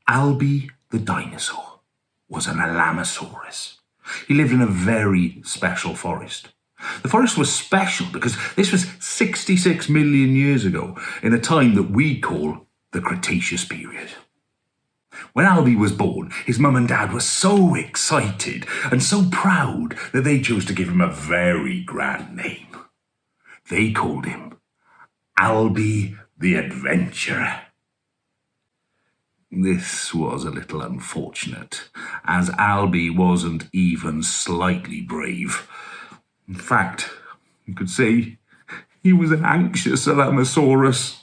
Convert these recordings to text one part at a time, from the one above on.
Alby the dinosaur was an Alamosaurus. He lived in a very special forest. The forest was special because this was 66 million years ago, in a time that we call the Cretaceous period. When Alby was born, his mum and dad were so excited and so proud that they chose to give him a very grand name. They called him Albie the Adventurer. This was a little unfortunate, as Alby wasn't even slightly brave. In fact, you could say he was an anxious Alamosaurus.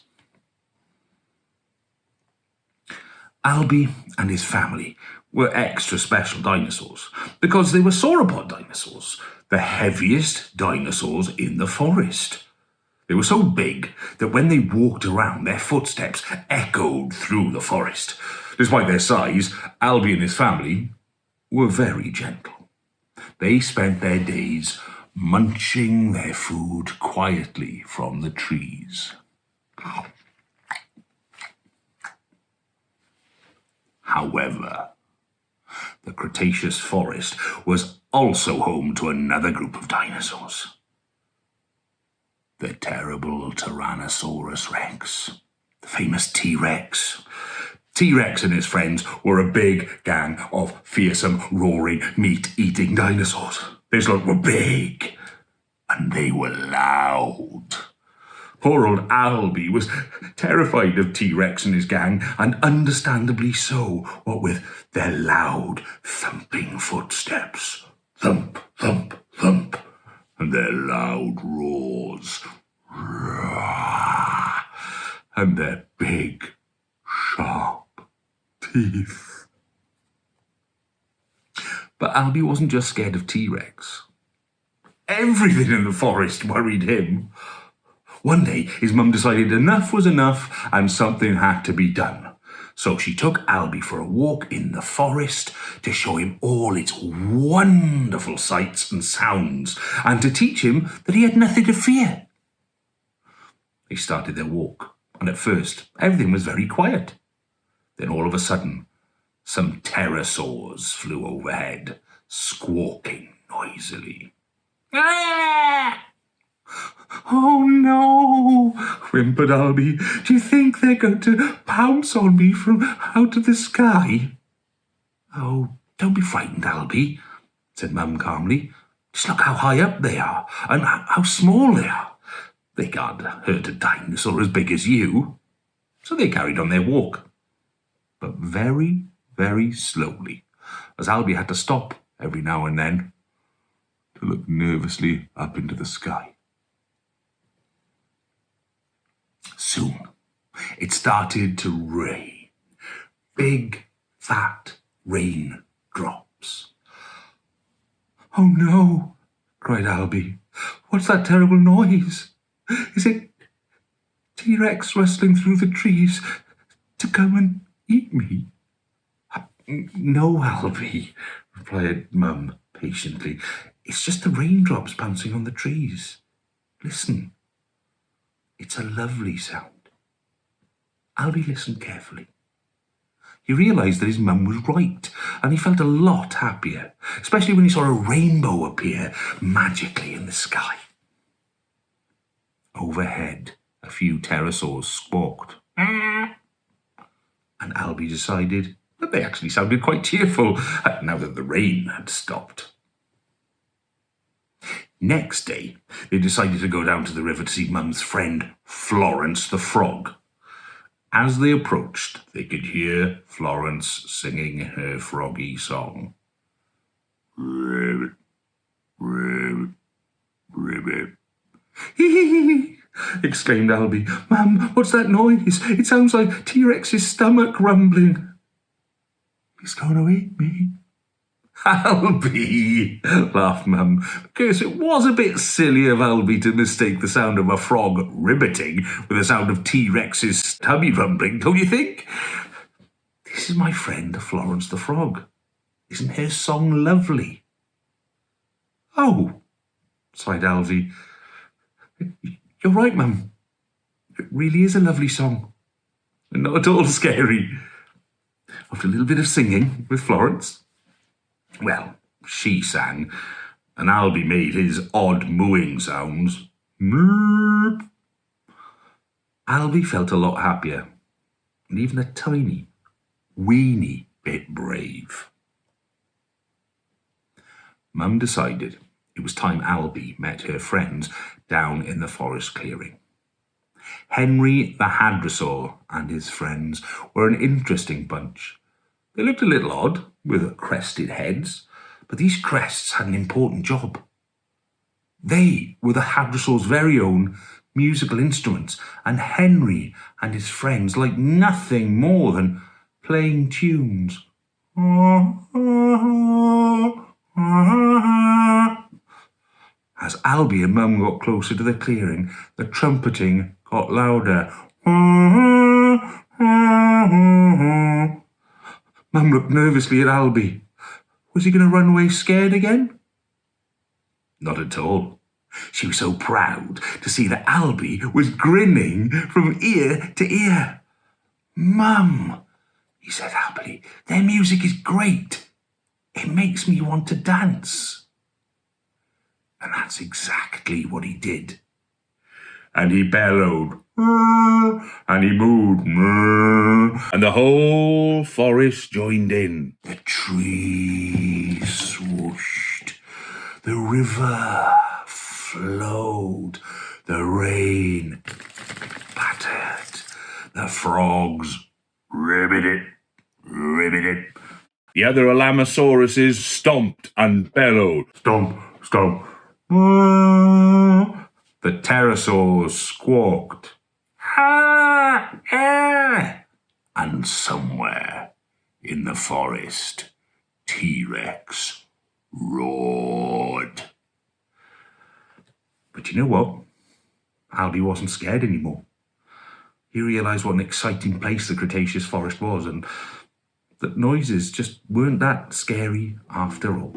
Alby and his family were extra special dinosaurs because they were sauropod dinosaurs, the heaviest dinosaurs in the forest. They were so big that when they walked around, their footsteps echoed through the forest. Despite their size, Alby and his family were very gentle. They spent their days munching their food quietly from the trees. However, the Cretaceous forest was also home to another group of dinosaurs. The terrible Tyrannosaurus Rex, the famous T-Rex. T-Rex and his friends were a big gang of fearsome, roaring, meat-eating dinosaurs. These lot were big, and they were loud. Poor old Alby was terrified of T-Rex and his gang, and understandably so, what with their loud, thumping footsteps. Thump, thump, thump. And their loud roars. And their big, sharp teeth. But Alby wasn't just scared of T-Rex. Everything in the forest worried him. One day, his mum decided enough was enough and something had to be done. So she took Alby for a walk in the forest to show him all its wonderful sights and sounds, and to teach him that he had nothing to fear. They started their walk, and at first everything was very quiet. Then all of a sudden, some pterosaurs flew overhead, squawking noisily. Ah! "Oh no," whimpered Alby. "Do you think they're going to pounce on me from out of the sky?" "Oh, don't be frightened, Alby," said Mum calmly. "Just look how high up they are, and how small they are. They can't hurt a dinosaur as big as you." So they carried on their walk, but very, very slowly, as Alby had to stop every now and then to look nervously up into the sky. Soon, it started to rain. Big, fat rain drops. "Oh no," cried Alby. "What's that terrible noise? Is it T-Rex rustling through the trees to come and eat me?" "No, Alby," replied Mum patiently. "It's just the raindrops bouncing on the trees. Listen. It's a lovely sound." Alby listened carefully. He realised that his mum was right, and he felt a lot happier, especially when he saw a rainbow appear magically in the sky. Overhead, a few pterosaurs squawked. And Alby decided that they actually sounded quite cheerful now that the rain had stopped. Next day, they decided to go down to the river to see Mum's friend, Florence the frog. As they approached, they could hear Florence singing her froggy song. "Ribbit, ribbit, ribbit." "Hee!" exclaimed Alby. "Mum, what's that noise? It sounds like T-Rex's stomach rumbling." "He's going to eat me." "Alby," laughed Mum, because it was a bit silly of Alby to mistake the sound of a frog ribbiting with the sound of T-Rex's tummy rumbling, don't you think? "This is my friend, Florence the frog. Isn't her song lovely?" "Oh," sighed Alby. "You're right, Mum. It really is a lovely song, and not at all scary." After a little bit of singing with Florence, well, she sang, and Alby made his odd mooing sounds. Meep. Alby felt a lot happier, and even a tiny, weeny bit brave. Mum decided it was time Alby met her friends down in the forest clearing. Henry the Hadrosaur and his friends were an interesting bunch. They looked a little odd, with crested heads, but these crests had an important job. They were the Hadrosaur's very own musical instruments, and Henry and his friends liked nothing more than playing tunes. As Alby and Mum got closer to the clearing, the trumpeting got louder. Mum looked nervously at Alby. Was he going to run away scared again? Not at all. She was so proud to see that Alby was grinning from ear to ear. Mum, he said happily, their music is great. It makes me want to dance. And that's exactly what he did. And he bellowed, and he moved, and the whole forest joined in. The trees swooshed, the river flowed, the rain pattered, the frogs ribbited. The other Alamasauruses stomped and bellowed. Stomp, stomp. The pterosaurs squawked. Ha! Ah! And somewhere in the forest, T-Rex roared. But you know what? Alby wasn't scared anymore. He realised what an exciting place the Cretaceous forest was, and that noises just weren't that scary after all.